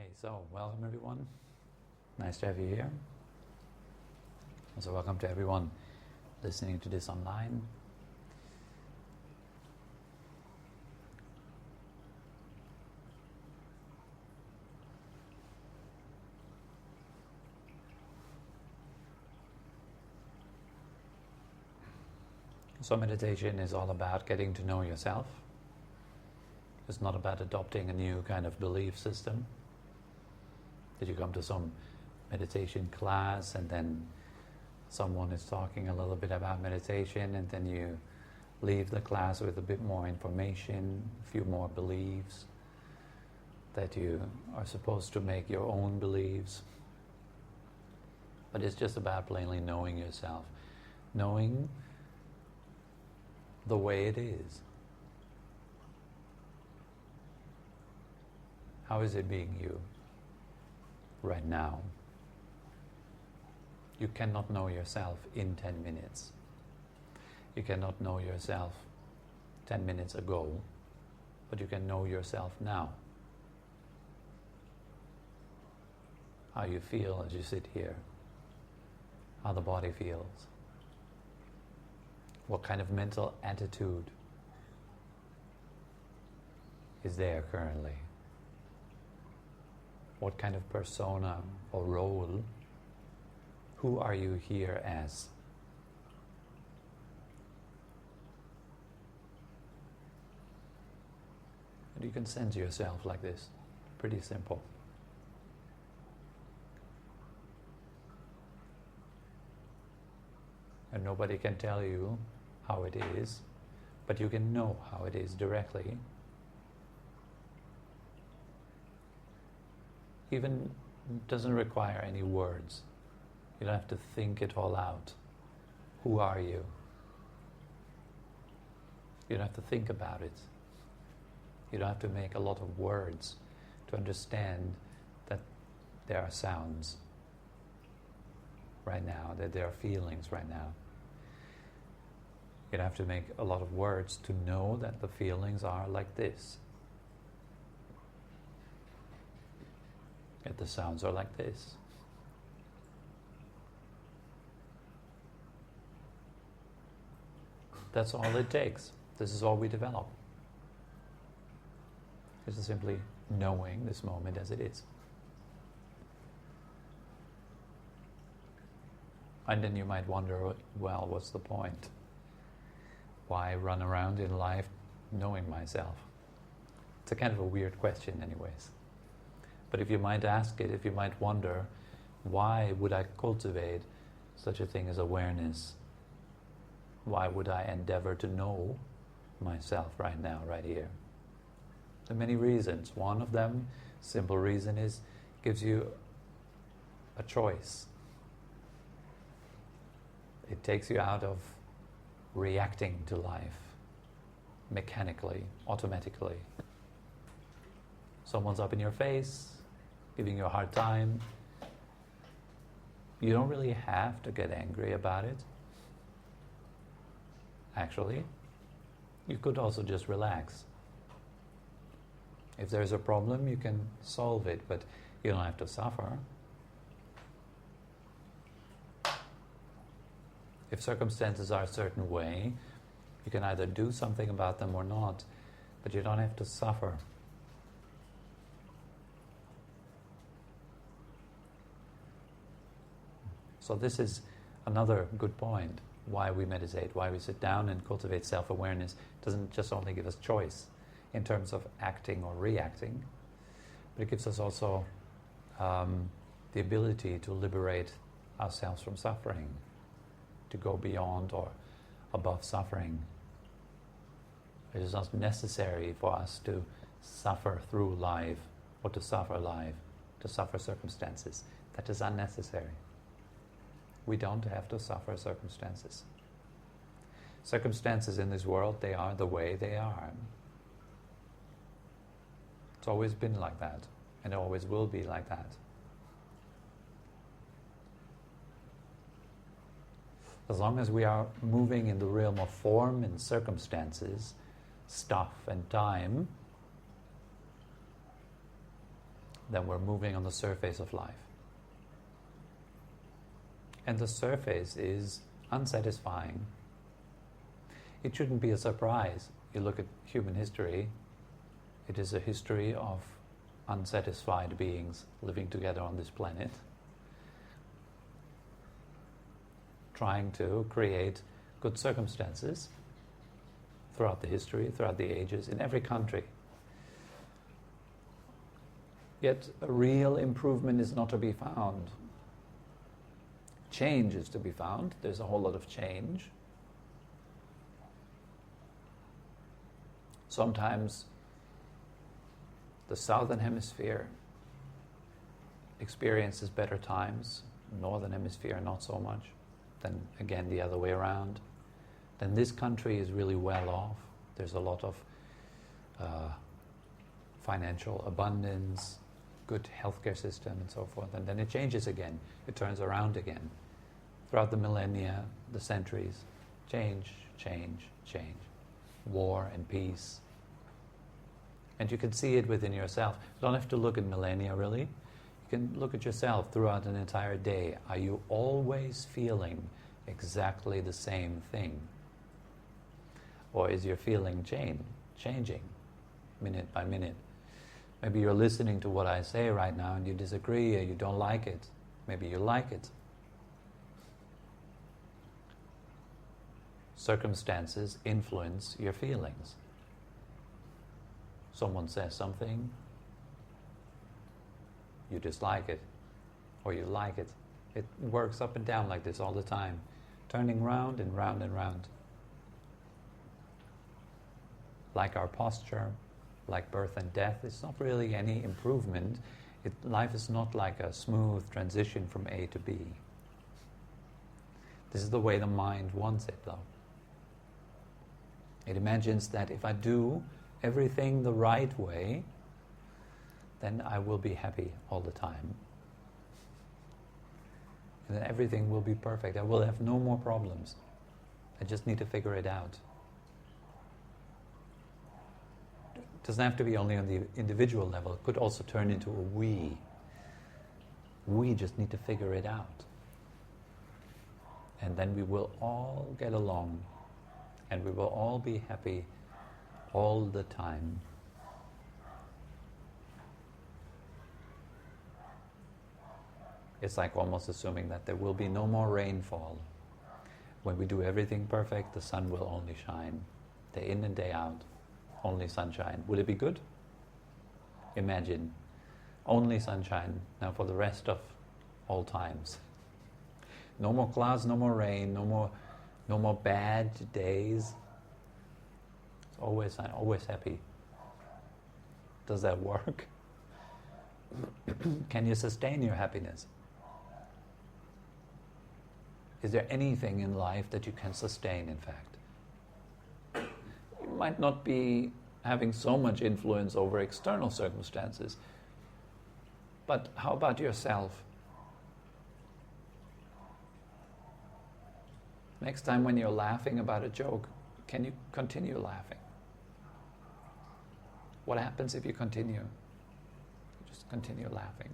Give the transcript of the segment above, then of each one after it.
Okay, so welcome everyone. Nice to have you here. Also welcome to everyone listening to this online. So meditation is all about getting to know yourself. It's not about adopting a new kind of belief system. That you come to some meditation class and then someone is talking a little bit about meditation and then you leave the class with a bit more information, a few more beliefs, that you are supposed to make your own beliefs. But it's just about plainly knowing yourself, knowing the way it is. How is it being you right now? You cannot know yourself in 10 minutes. You cannot know yourself 10 minutes ago, but you can know yourself now. How you feel as you sit here, how the body feels, what kind of mental attitude is there currently. What kind of persona or role? Who are you here as? And you can sense yourself like this. Pretty simple. And nobody can tell you how it is, but you can know how it is directly. Even doesn't require any words. You don't have to think it all out. Who are you? You don't have to think about it. You don't have to make a lot of words to understand that there are sounds right now, that there are feelings right now. You don't have to make a lot of words to know that the feelings are like this. That the sounds are like this. That's all it takes. This is all we develop. This is simply knowing this moment as it is. And then you might wonder, well, what's the point? Why run around in life knowing myself? It's a kind of a weird question anyways. But if you might ask it, if you might wonder, why would I cultivate such a thing as awareness? Why would I endeavor to know myself right now, right here? There are many reasons. One of them, simple reason, is gives you a choice. It takes you out of reacting to life mechanically, automatically. Someone's up in your face, giving you a hard time. You don't really have to get angry about it. Actually, you could also just relax. If there's a problem, you can solve it, but you don't have to suffer. If circumstances are a certain way, you can either do something about them or not, but you don't have to suffer. So this is another good point, why we meditate, why we sit down and cultivate self-awareness. It doesn't just only give us choice in terms of acting or reacting, but it gives us also the ability to liberate ourselves from suffering, to go beyond or above suffering. It is not necessary for us to suffer through life or to suffer life, to suffer circumstances. That is unnecessary. We don't have to suffer circumstances. Circumstances in this world, they are the way they are. It's always been like that, and it always will be like that. As long as we are moving in the realm of form and circumstances, stuff and time, then we're moving on the surface of life. And the surface is unsatisfying. It shouldn't be a surprise. You look at human history, it is a history of unsatisfied beings living together on this planet, trying to create good circumstances throughout the history, throughout the ages, in every country. Yet a real improvement is not to be found. Change is to be found. There's a whole lot of change. Sometimes the southern hemisphere experiences better times, northern hemisphere not so much, then again the other way around. Then this country is really well off. There's a lot of financial abundance, good healthcare system and so forth, and then it changes again. It turns around again. Throughout the millennia, the centuries, change, change, change. War and peace. And you can see it within yourself. You don't have to look at millennia, really. You can look at yourself throughout an entire day. Are you always feeling exactly the same thing? Or is your feeling changing minute by minute? Maybe you're listening to what I say right now and you disagree or you don't like it. Maybe you like it. Circumstances influence your feelings. Someone says something, you dislike it, or you like it. It works up and down like this all the time, turning round and round and round. Like our posture, like birth and death, it's not really any improvement. Life is not like a smooth transition from A to B. This is the way the mind wants it, though. It imagines that if I do everything the right way, then I will be happy all the time. And then everything will be perfect. I will have no more problems. I just need to figure it out. It doesn't have to be only on the individual level. It could also turn into a we. We just need to figure it out. And then we will all get along. And we will all be happy all the time. It's like almost assuming that there will be no more rainfall. When we do everything perfect, the sun will only shine. Day in and day out, only sunshine. Would it be good? Imagine, only sunshine now for the rest of all times. No more clouds, no more rain, no more bad days. Always happy. Does that work? Can you sustain your happiness? Is there anything in life that you can sustain, in fact? You might not be having so much influence over external circumstances, but how about yourself? Next time when you're laughing about a joke, can you continue laughing? What happens if you continue? You just continue laughing.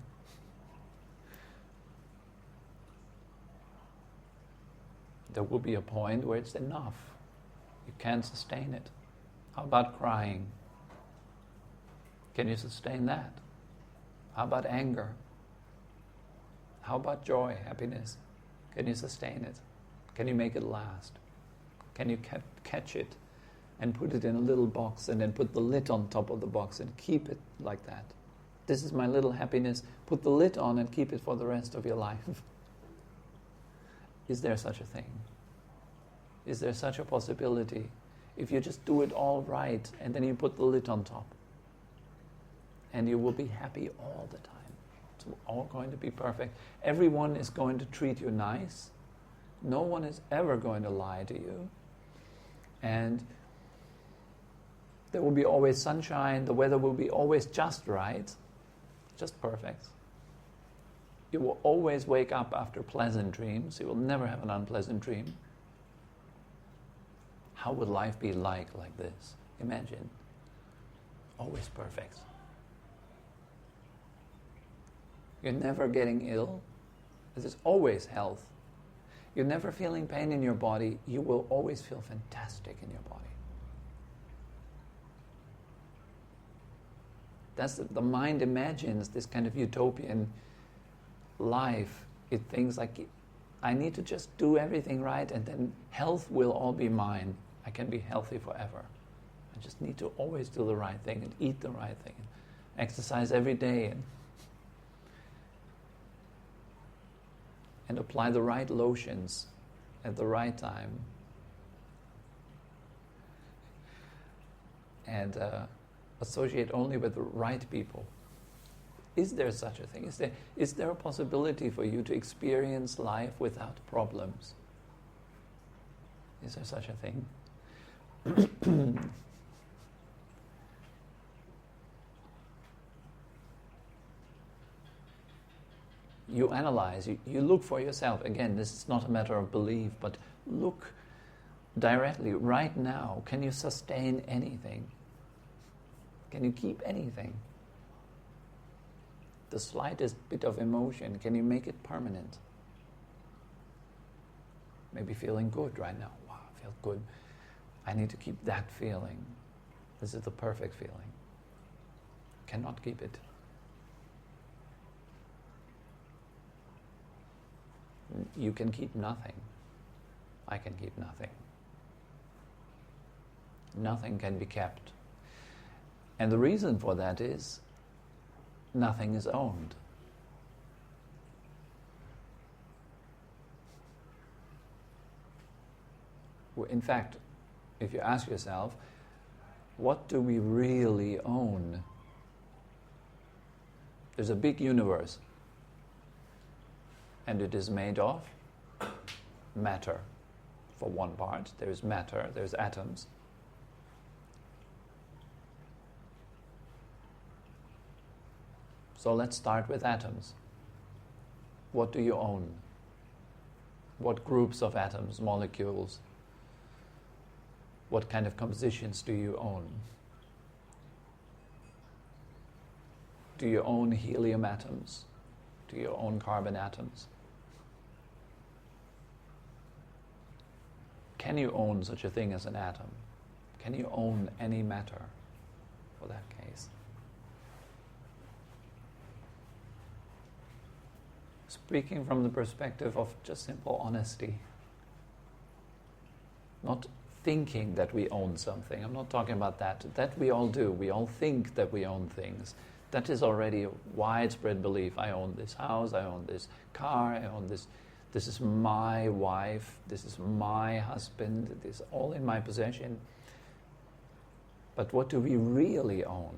There will be a point where it's enough. You can't sustain it. How about crying? Can you sustain that? How about anger? How about joy, happiness? Can you sustain it? Can you make it last? Can you catch it and put it in a little box and then put the lid on top of the box and keep it like that? This is my little happiness. Put the lid on and keep it for the rest of your life. Is there such a thing? Is there such a possibility? If you just do it all right and then you put the lid on top and you will be happy all the time. It's all going to be perfect. Everyone is going to treat you nice. No one is ever going to lie to you. And there will be always sunshine. The weather will be always just right. Just perfect. You will always wake up after pleasant dreams. You will never have an unpleasant dream. How would life be like this? Imagine. Always perfect. You're never getting ill. There's always health. You're never feeling pain in your body. You will always feel fantastic in your body. That's the mind imagines this kind of utopian life. It thinks like, I need to just do everything right and then health will all be mine. I can be healthy forever. I just need to always do the right thing and eat the right thing and exercise every day and apply the right lotions at the right time. And associate only with the right people. Is there such a thing? Is there a possibility for you to experience life without problems? Is there such a thing? You analyze, you look for yourself. Again, this is not a matter of belief, but look directly, right now. Can you sustain anything? Can you keep anything? The slightest bit of emotion, can you make it permanent? Maybe feeling good right now. Wow, I feel good. I need to keep that feeling. This is the perfect feeling. Cannot keep it. You can keep nothing. I can keep nothing. Nothing can be kept. And the reason for that is nothing is owned. In fact, if you ask yourself, what do we really own? There's a big universe, and it is made of matter. For one part, there's matter, there's atoms. So let's start with atoms. What do you own? What groups of atoms, molecules? What kind of compositions do you own? Do you own helium atoms? Do you own carbon atoms? Can you own such a thing as an atom? Can you own any matter for that case? Speaking from the perspective of just simple honesty, not thinking that we own something. I'm not talking about that. That we all do. We all think that we own things. That is already a widespread belief. I own this house, I own this car, I own this. This is my wife, this is my husband, this is all in my possession. But what do we really own?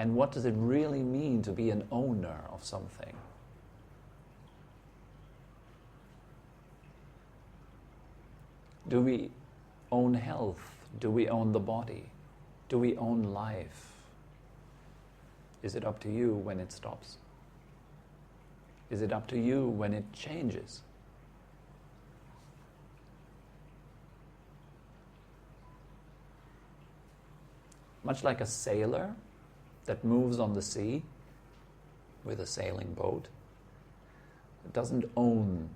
And what does it really mean to be an owner of something? Do we own health? Do we own the body? Do we own life? Is it up to you when it stops? Is it up to you when it changes? Much like a sailor that moves on the sea with a sailing boat, it doesn't own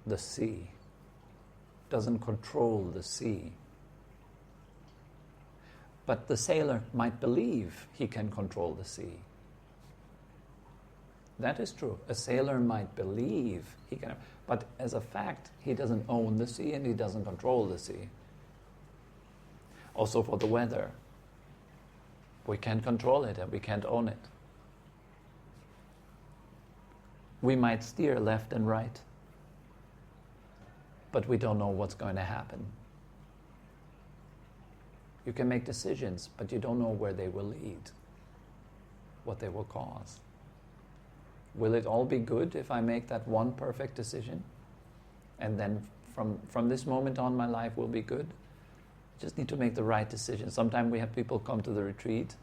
the sea, doesn't control the sea. But the sailor might believe he can control the sea. That is true. A sailor might believe he can, but as a fact, he doesn't own the sea and he doesn't control the sea. Also for the weather, we can't control it and we can't own it. We might steer left and right, but we don't know what's going to happen. You can make decisions, but you don't know where they will lead, what they will cause. Will it all be good if I make that one perfect decision? And then from this moment on, my life will be good? I just need to make the right decision. Sometimes we have people come to the retreat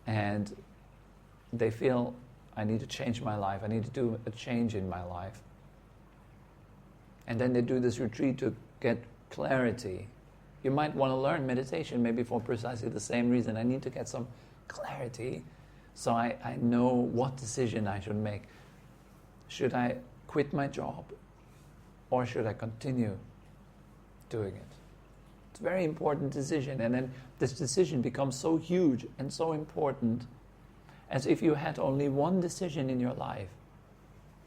and they feel, I need to change my life. I need to do a change in my life. And then they do this retreat to get clarity. You might want to learn meditation maybe for precisely the same reason. I need to get some clarity So I know what decision I should make. Should I quit my job or should I continue doing it? It's a very important decision, and then this decision becomes so huge and so important, as if you had only one decision in your life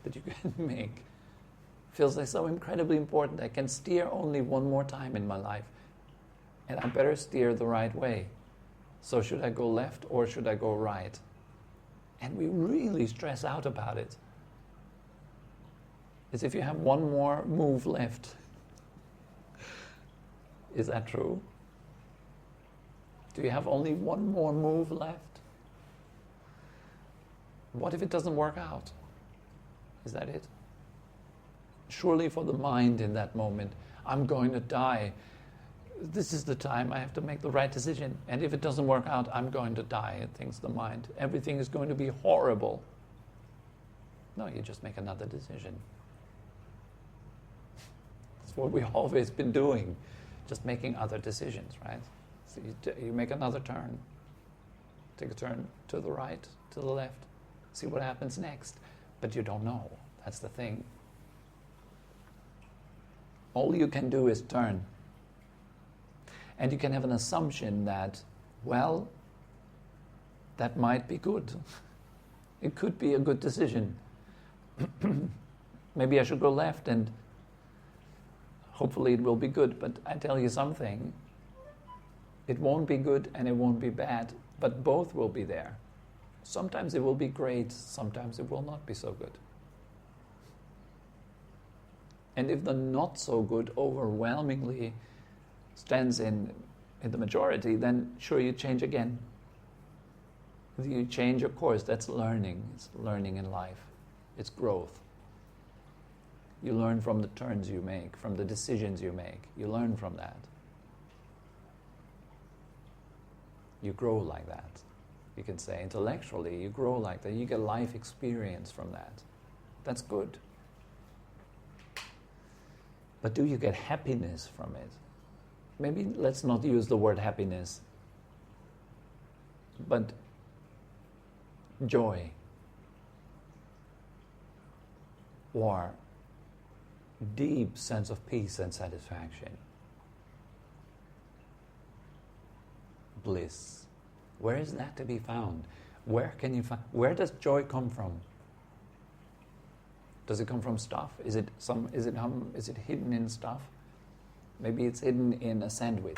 that you can make. Feels like so incredibly important. I can steer only one more time in my life, and I better steer the right way. So should I go left or should I go right? And we really stress out about it. As if you have one more move left. Is that true? Do you have only one more move left? What if it doesn't work out? Is that it? Surely for the mind in that moment, I'm going to die. This is the time I have to make the right decision. And if it doesn't work out, I'm going to die, it thinks the mind. Everything is going to be horrible. No, you just make another decision. That's what we've always been doing. Just making other decisions, right? So you make another turn. Take a turn to the right, to the left. See what happens next. But you don't know. That's the thing. All you can do is turn. And you can have an assumption that, well, that might be good. It could be a good decision. Maybe I should go left and hopefully it will be good. But I tell you something, it won't be good and it won't be bad, but both will be there. Sometimes it will be great, sometimes it will not be so good. And if the not so good overwhelmingly stands in the majority, then sure, you change again. If you change your course, that's learning. It's learning in life. It's growth. You learn from the turns you make, from the decisions you make. You learn from that. You grow like that. You can say intellectually, you grow like that. You get life experience from that. That's good. But do you get happiness from it? Maybe let's not use the word happiness, but joy or deep sense of peace and satisfaction. Bliss. Where is that to be found? Where can you find? Where does joy come from? Does it come from stuff? Is it hidden in stuff? Maybe it's hidden in a sandwich.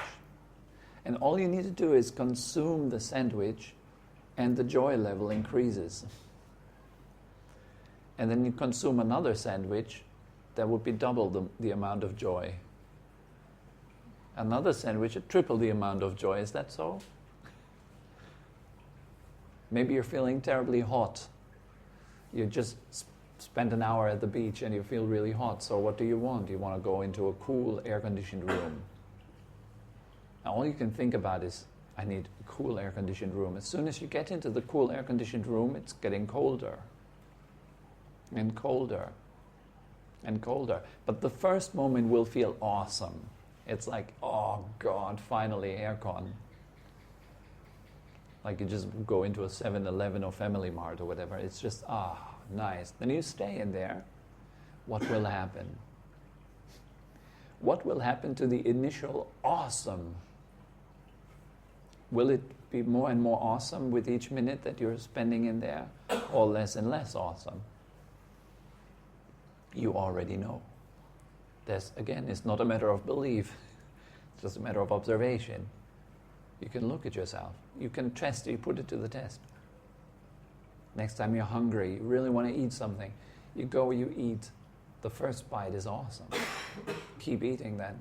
And all you need to do is consume the sandwich and the joy level increases. And then you consume another sandwich, that would be double the amount of joy. Another sandwich, triple the amount of joy. Is that so? Maybe you're feeling terribly hot. You just spent an hour at the beach and you feel really hot. So what do you want? You want to go into a cool air-conditioned room. Now all you can think about is, I need a cool air-conditioned room. As soon as you get into the cool air-conditioned room, it's getting colder and colder and colder. But the first moment will feel awesome. It's like, oh God, finally aircon. Like you just go into a 7-Eleven or Family Mart or whatever. It's just, nice. Then you stay in there. What will happen? What will happen to the initial awesome? Will it be more and more awesome with each minute that you're spending in there, or less and less awesome? You already know. This, again, is not a matter of belief. It's just a matter of observation. You can look at yourself. You can test it. You put it to the test. Next time you're hungry, you really want to eat something, you go, you eat. The first bite is awesome. Keep eating then.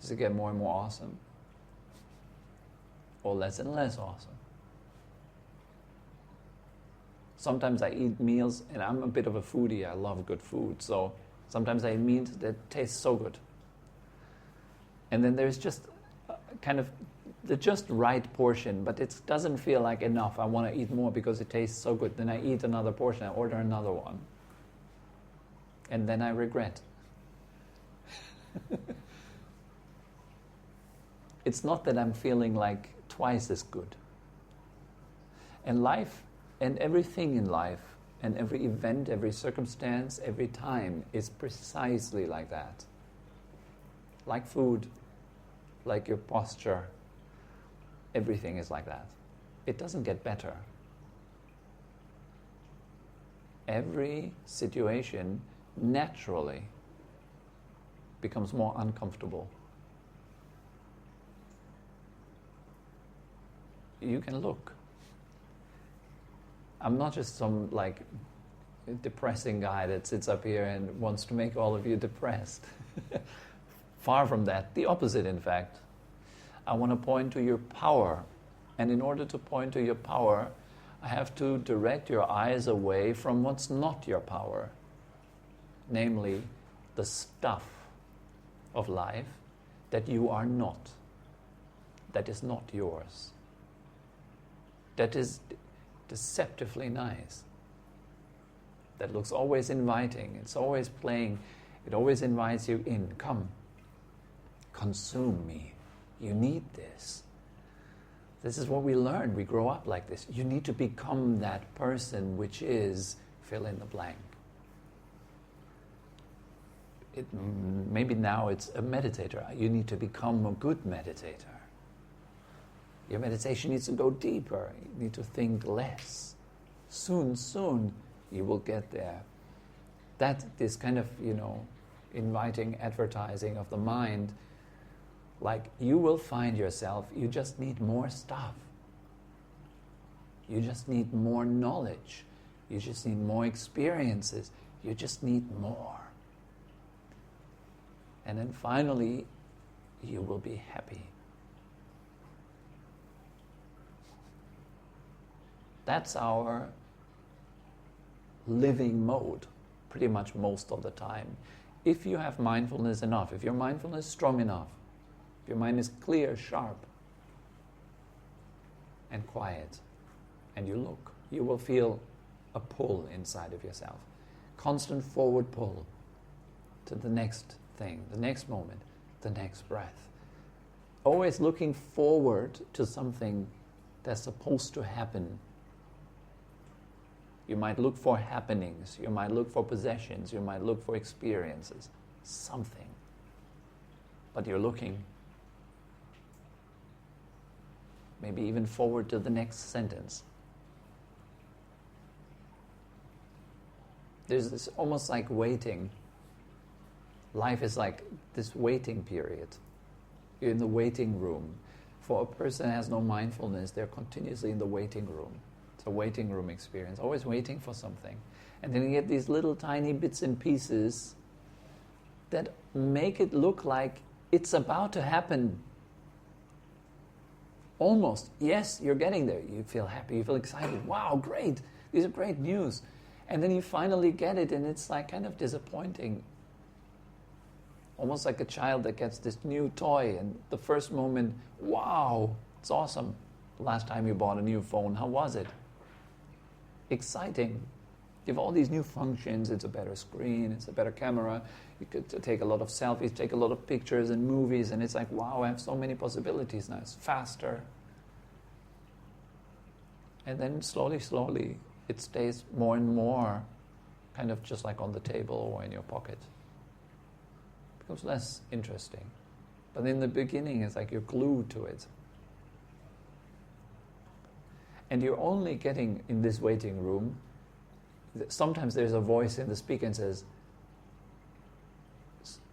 Does it get more and more awesome? Or less and less awesome? Sometimes I eat meals, and I'm a bit of a foodie. I love good food. So sometimes I eat meals that taste so good. And then there's just kind of the just right portion, but it doesn't feel like enough. I want to eat more because it tastes so good. Then I eat another portion, I order another one. And then I regret. It's not that I'm feeling like twice as good. And life And everything in life, and every event, every circumstance, every time is precisely like that. Like food, like your posture, everything is like that. It doesn't get better. Every situation naturally becomes more uncomfortable. You can look. I'm not just some depressing guy that sits up here and wants to make all of you depressed. Far from that. The opposite, in fact. I want to point to your power. And in order to point to your power, I have to direct your eyes away from what's not your power. Namely, the stuff of life that you are not. That is not yours. That is deceptively nice. That looks always inviting. It's always playing. It always invites you in. Come. Consume me. You need this. This is what we learn. We grow up like this. You need to become that person which is fill in the blank. Maybe now it's a meditator. You need to become a good meditator. Your meditation needs to go deeper. You need to think less. Soon, you will get there. That is kind of, inviting advertising of the mind. Like, you will find yourself, you just need more stuff. You just need more knowledge. You just need more experiences. You just need more. And then finally, you will be happy. That's our living mode, pretty much most of the time. If you have mindfulness enough, if your mindfulness is strong enough, if your mind is clear, sharp, and quiet, and you look, you will feel a pull inside of yourself. Constant forward pull to the next thing, the next moment, the next breath. Always looking forward to something that's supposed to happen. You might look for happenings, you might look for possessions, you might look for experiences, something. But you're looking maybe even forward to the next sentence. There's this almost like waiting. Life is like this waiting period. You're in the waiting room. For a person that has no mindfulness, they're continuously in the waiting room. It's a waiting room experience, always waiting for something. And then you get these little tiny bits and pieces that make it look like it's about to happen. Almost. Yes, you're getting there. You feel happy, you feel excited. Wow, great. These are great news. And then you finally get it and it's like kind of disappointing. Almost like a child that gets this new toy and the first moment, wow, it's awesome. The last time you bought a new phone, how was it? Exciting. You have all these new functions. It's a better screen, it's a better camera. You could take a lot of selfies, take a lot of pictures and movies, and it's like, wow, I have so many possibilities now. It's faster. And then slowly, it stays more and more kind of just like on the table or in your pocket. It becomes less interesting. But in the beginning, it's like you're glued to it. And you're only getting in this waiting room. Sometimes there's a voice in the speaker and says,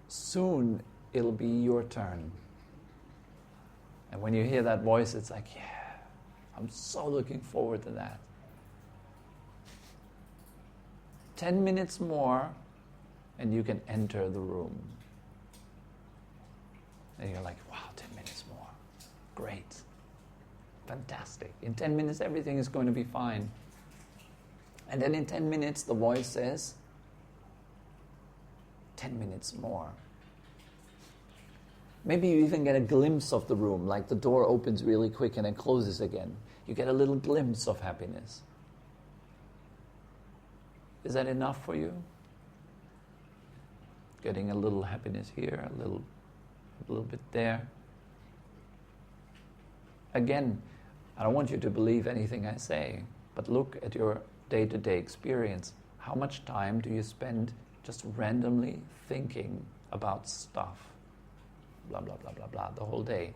soon it'll be your turn. And when you hear that voice, it's like, yeah, I'm so looking forward to that. 10 minutes more, and you can enter the room. And you're like, wow, 10 minutes more. Great. Fantastic. In 10 minutes, everything is going to be fine. And then in 10 minutes, the voice says, 10 minutes more. Maybe you even get a glimpse of the room, like the door opens really quick and then closes again. You get a little glimpse of happiness. Is that enough for you? Getting a little happiness here, a little bit there. Again, I don't want you to believe anything I say, But look at your day-to-day experience. How much time do you spend just randomly thinking about stuff? Blah, blah, blah, blah, blah, the whole day.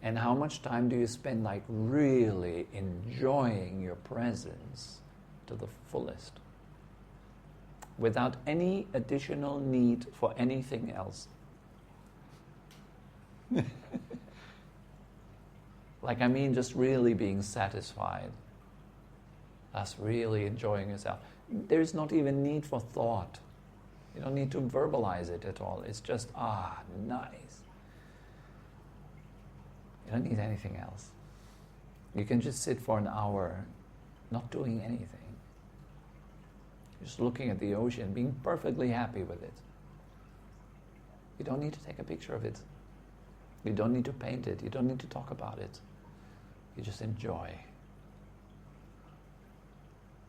And how much time do you spend like really enjoying your presence to the fullest, without any additional need for anything else? Just really being satisfied. That's really enjoying yourself. There's not even need for thought. You don't need to verbalize it at all. It's just, nice. You don't need anything else. You can just sit for an hour not doing anything. Just looking at the ocean, being perfectly happy with it. You don't need to take a picture of it. You don't need to paint it. You don't need to talk about it. You just enjoy.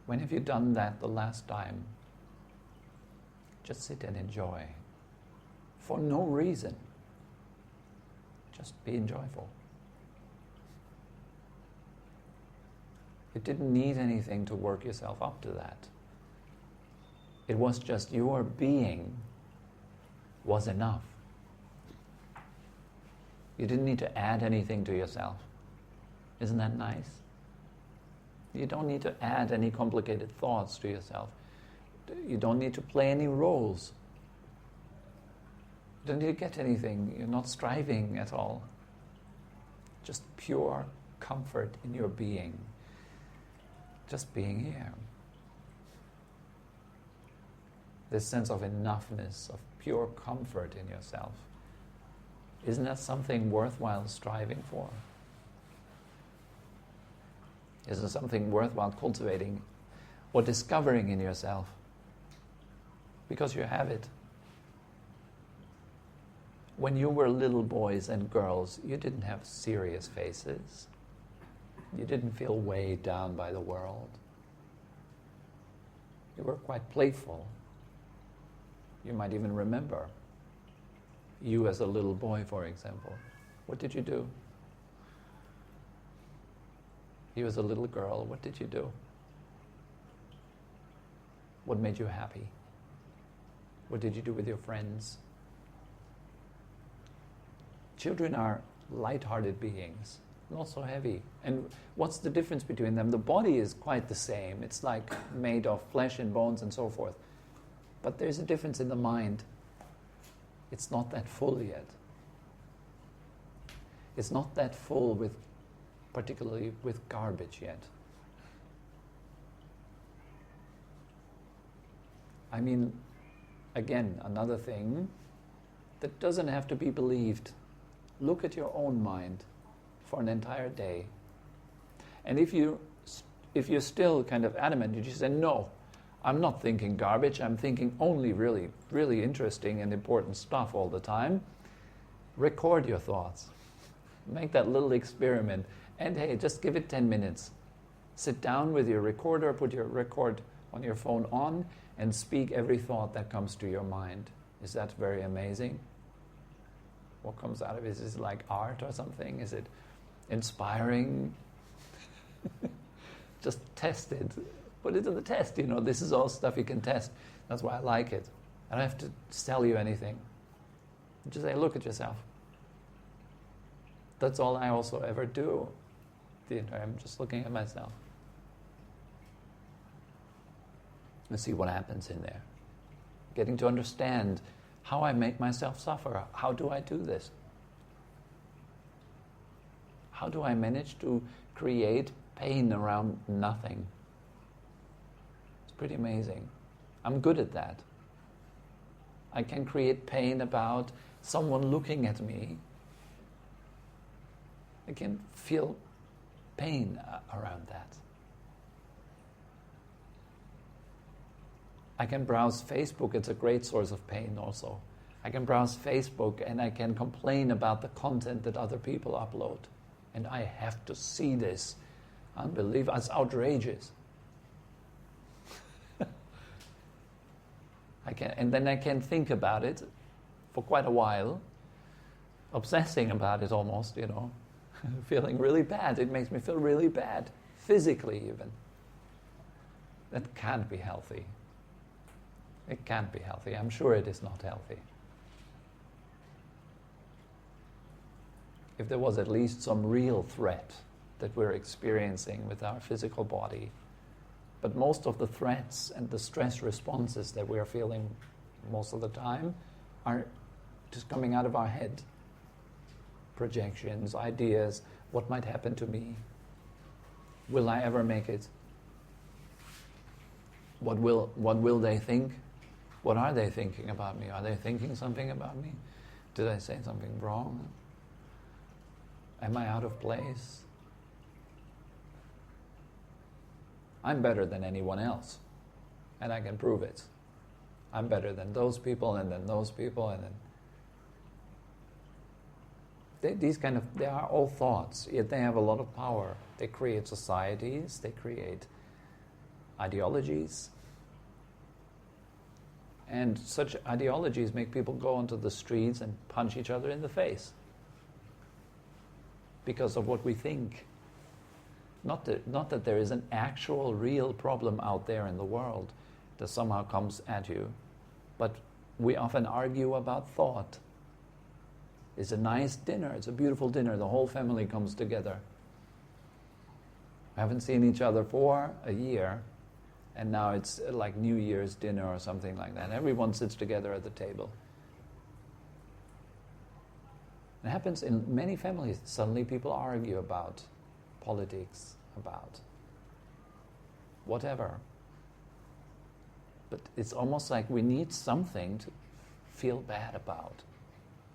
When have you done that the last time? Just sit and enjoy. For no reason. Just be enjoyable. You didn't need anything to work yourself up to that. It was just your being was enough. You didn't need to add anything to yourself. Isn't that nice? You don't need to add any complicated thoughts to yourself. You don't need to play any roles. You don't need to get anything. You're not striving at all. Just pure comfort in your being. Just being here. This sense of enoughness, of pure comfort in yourself. Isn't that something worthwhile striving for? Isn't it something worthwhile cultivating or discovering in yourself? Because you have it. When you were little boys and girls, you didn't have serious faces. You didn't feel weighed down by the world. You were quite playful. You might even remember. You as a little boy, for example. What did you do? You as a little girl, what did you do? What made you happy? What did you do with your friends? Children are light-hearted beings, not so heavy. And what's the difference between them? The body is quite the same. It's like made of flesh and bones and so forth. But there's a difference in the mind. It's not that full yet. It's not that full with, particularly with garbage yet. I mean, again, another thing that doesn't have to be believed. Look at your own mind for an entire day. And if you're still kind of adamant, you just say, no, I'm not thinking garbage, I'm thinking only really, really interesting and important stuff all the time. Record your thoughts. Make that little experiment. And hey, just give it 10 minutes. Sit down with your recorder, put your record on your phone on, and speak every thought that comes to your mind. Is that very amazing? What comes out of it? Is it like art or something? Is it inspiring? Just test it. Put it to the test. This is all stuff you can test. That's why I like it. I don't have to tell you anything. Just say, look at yourself. That's all I also ever do. I'm just looking at myself. And see what happens in there. Getting to understand how I make myself suffer. How do I do this? How do I manage to create pain around nothing? It's pretty amazing. I'm good at that. I can create pain about someone looking at me. I can feel pain around that. I can browse Facebook. It's a great source of pain also. I can browse Facebook and I can complain about the content that other people upload. And I have to see this. Unbelievable. It's outrageous. And then I can think about it for quite a while, obsessing about it almost, feeling really bad. It makes me feel really bad. physically even. That can't be healthy. It can't be healthy. I'm sure it is not healthy. If there was at least some real threat that we're experiencing with our physical body, but most of the threats and the stress responses that we are feeling most of the time are just coming out of our head. Projections, ideas, what might happen to me? Will I ever make it? What will they think? What are they thinking about me? Are they thinking something about me? Did I say something wrong? Am I out of place? I'm better than anyone else, and I can prove it. I'm better than those people, and then those people, and then they are all thoughts, yet they have a lot of power. They create societies, they create ideologies, and such ideologies make people go onto the streets and punch each other in the face because of what we think. Not that there is an actual real problem out there in the world that somehow comes at you, but we often argue about thought. It's a nice dinner, it's a beautiful dinner, the whole family comes together. We haven't seen each other for a year, and now it's like New Year's dinner or something like that. Everyone sits together at the table. It happens in many families. Suddenly people argue about politics, about whatever. But it's almost like we need something to feel bad about,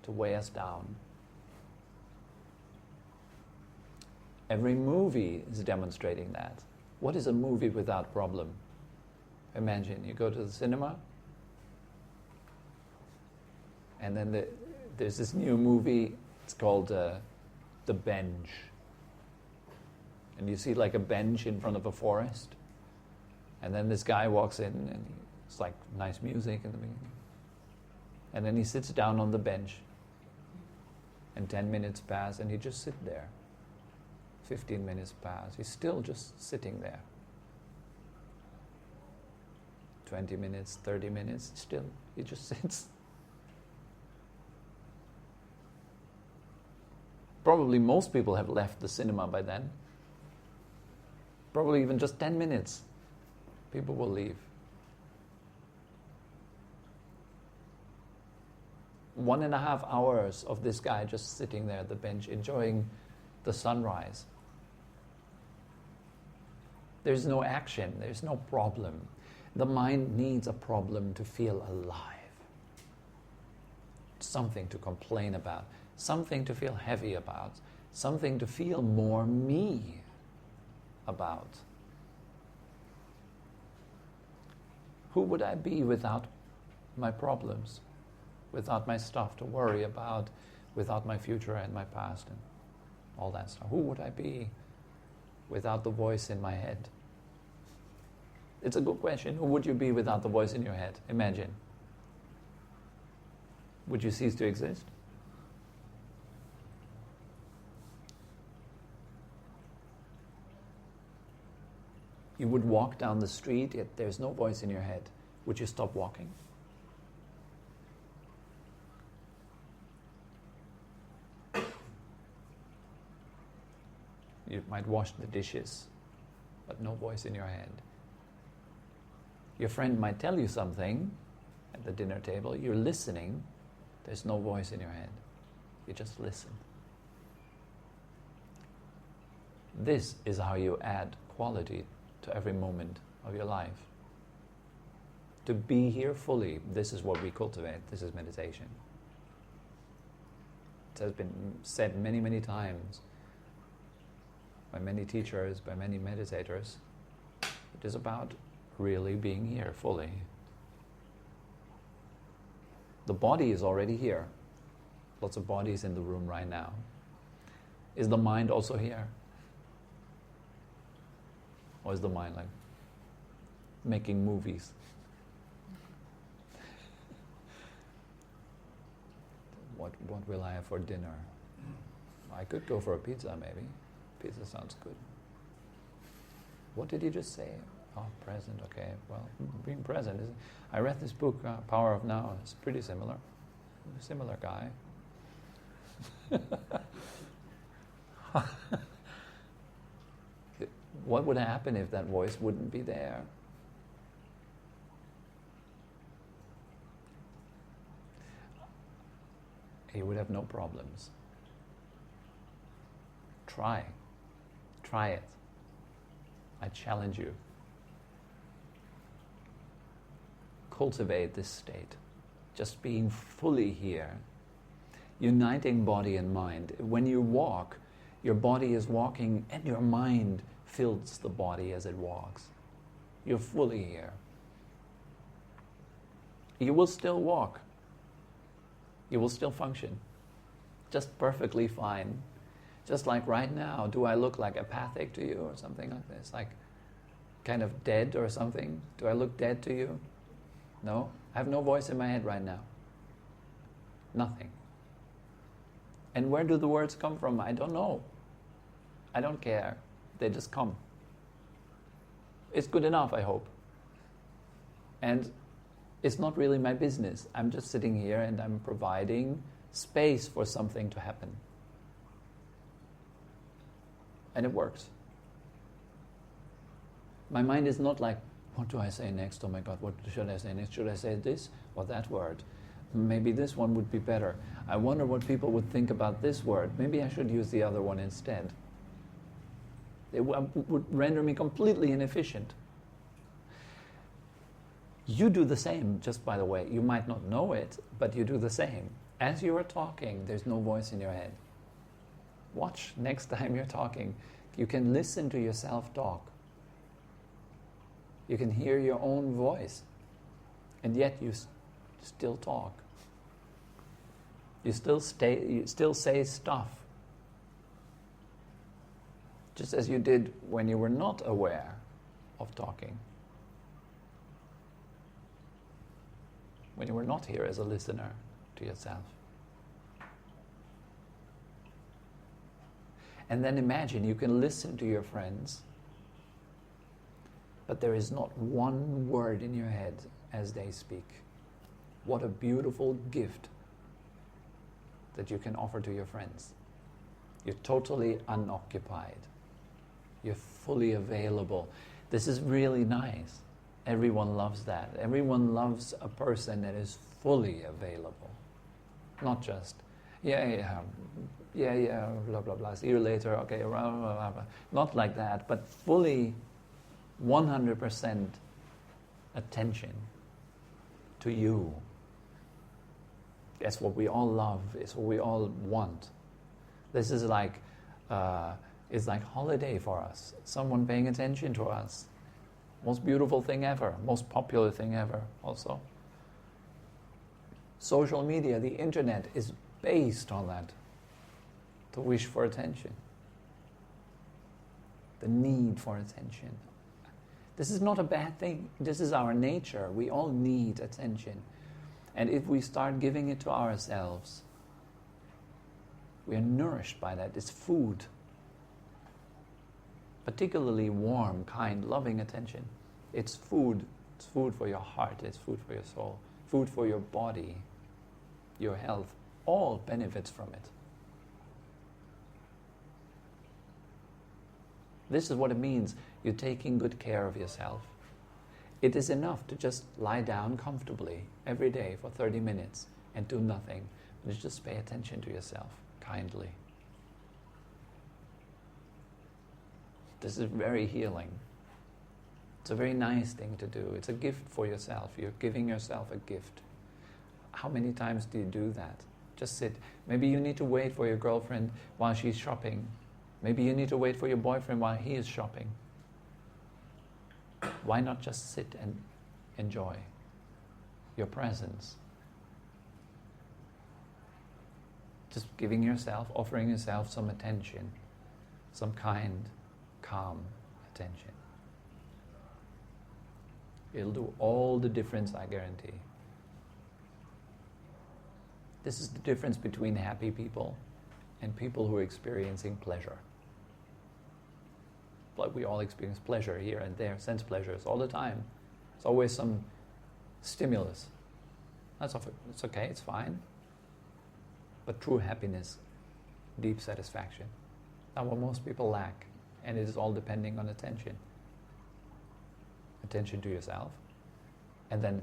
to weigh us down. Every movie is demonstrating that. What is a movie without problem? Imagine you go to the cinema, and then there's this new movie, it's called The Bench. And you see like a bench in front of a forest, and then this guy walks in, and it's like nice music in the beginning. And then he sits down on the bench, and 10 minutes pass, and he just sits there. 15 minutes pass, he's still just sitting there. 20 minutes, 30 minutes, still, he just sits. Probably most people have left the cinema by then. Probably even just 10 minutes, people will leave. 1.5 hours of this guy just sitting there at the bench enjoying the sunrise. There's no action, there's no problem. The mind needs a problem to feel alive. Something to complain about, something to feel heavy about, something to feel more me about. Who would I be without my problems, without my stuff to worry about, without my future and my past and all that stuff? Who would I be without the voice in my head? It's a good question. Who would you be without the voice in your head? Imagine. Would you cease to exist? You would walk down the street, yet there's no voice in your head. Would you stop walking? You might wash the dishes, but no voice in your head. Your friend might tell you something at the dinner table. You're listening. There's no voice in your head. You just listen. This is how you add quality to every moment of your life. To be here fully, this is what we cultivate. This is meditation. It has been said many, many times by many teachers, by many meditators. It is about really being here fully. The body is already here. Lots of bodies in the room right now. Is the mind also here? Or is the mind like making movies? What will I have for dinner? I could go for a pizza maybe. Pizza sounds good. What did you just say? Oh, present, okay. Well, being present is... I read this book, Power of Now. It's pretty similar. Similar guy. What would happen if that voice wouldn't be there? You would have no problems. Try it. I challenge you. Cultivate this state. Just being fully here. Uniting body and mind. When you walk, your body is walking and your mind fills the body as it walks. You're fully here. You will still walk. You will still function. Just perfectly fine. Just like right now, do I look like apathic to you or something like this? Like kind of dead or something? Do I look dead to you? No? I have no voice in my head right now. Nothing. And where do the words come from? I don't know. I don't care. They just come. It's good enough, I hope. And it's not really my business. I'm just sitting here and I'm providing space for something to happen. And it works. My mind is not like, what do I say next? Oh my God, what should I say next? Should I say this or that word? Maybe this one would be better. I wonder what people would think about this word. Maybe I should use the other one instead. It would render me completely inefficient. You do the same, just by the way. You might not know it, but you do the same. As you are talking, there's no voice in your head. Watch next time you're talking. You can listen to yourself talk. You can hear your own voice. And yet you still talk. You still say stuff. Just as you did when you were not aware of talking. When you were not here as a listener to yourself. And then imagine you can listen to your friends, but there is not one word in your head as they speak. What a beautiful gift that you can offer to your friends. You're totally unoccupied. You're fully available. This is really nice. Everyone loves that. Everyone loves a person that is fully available. Not just, yeah, blah, blah, blah, see you later, okay, blah, blah, blah, blah. Not like that, but fully 100% attention to you. That's what we all love. It's what we all want. This is like, it's like holiday for us. Someone paying attention to us. Most beautiful thing ever. Most popular thing ever also. Social media, the internet is based on that. The wish for attention. The need for attention. This is not a bad thing. This is our nature. We all need attention. And if we start giving it to ourselves, we are nourished by that. It's food. Particularly warm, kind, loving attention. It's food. It's food for your heart. It's food for your soul. Food for your body, your health. All benefits from it. This is what it means. You're taking good care of yourself. It is enough to just lie down comfortably every day for 30 minutes and do nothing. But just pay attention to yourself kindly. This is very healing. It's a very nice thing to do. It's a gift for yourself. You're giving yourself a gift. How many times do you do that? Just sit. Maybe you need to wait for your girlfriend while she's shopping. Maybe you need to wait for your boyfriend while he is shopping. Why not just sit and enjoy your presence? Just giving yourself, offering yourself some attention, some kind, calm attention. It'll do all the difference, I guarantee. This is the difference between happy people and people who are experiencing pleasure. We all experience pleasure here and there, sense pleasures all the time. It's always some stimulus. It's okay, it's fine. But true happiness, deep satisfaction, that's what most people lack. And it is all depending on attention. Attention to yourself. And then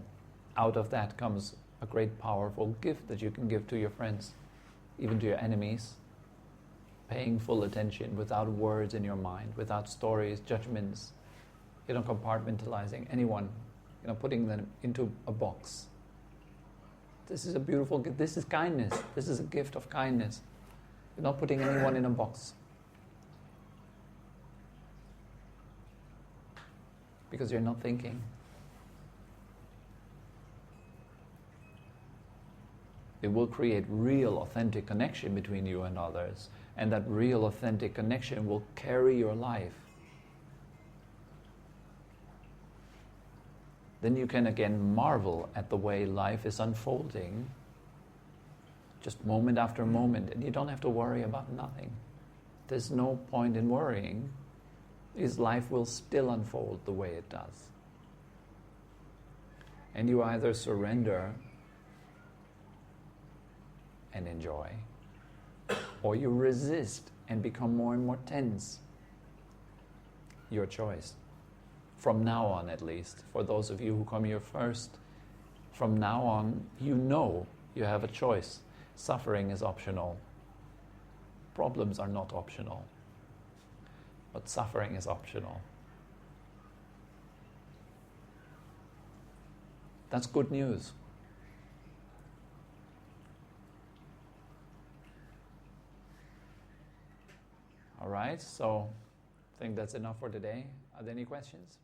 out of that comes a great powerful gift that you can give to your friends, even to your enemies. Paying full attention without words in your mind, without stories, judgments, compartmentalizing anyone, putting them into a box. This is a beautiful gift. This is kindness. This is a gift of kindness. You're not putting anyone in a box. Because you're not thinking. It will create real, authentic connection between you and others. And that real, authentic connection will carry your life. Then you can again marvel at the way life is unfolding, just moment after moment, and you don't have to worry about nothing. There's no point in worrying, because life will still unfold the way it does. And you either surrender and enjoy, or you resist and become more and more tense. Your choice. From now on, at least, for those of you who come here first, from now on, you have a choice. Suffering is optional. Problems are not optional. But suffering is optional. That's good news. All right, so I think that's enough for today. Are there any questions?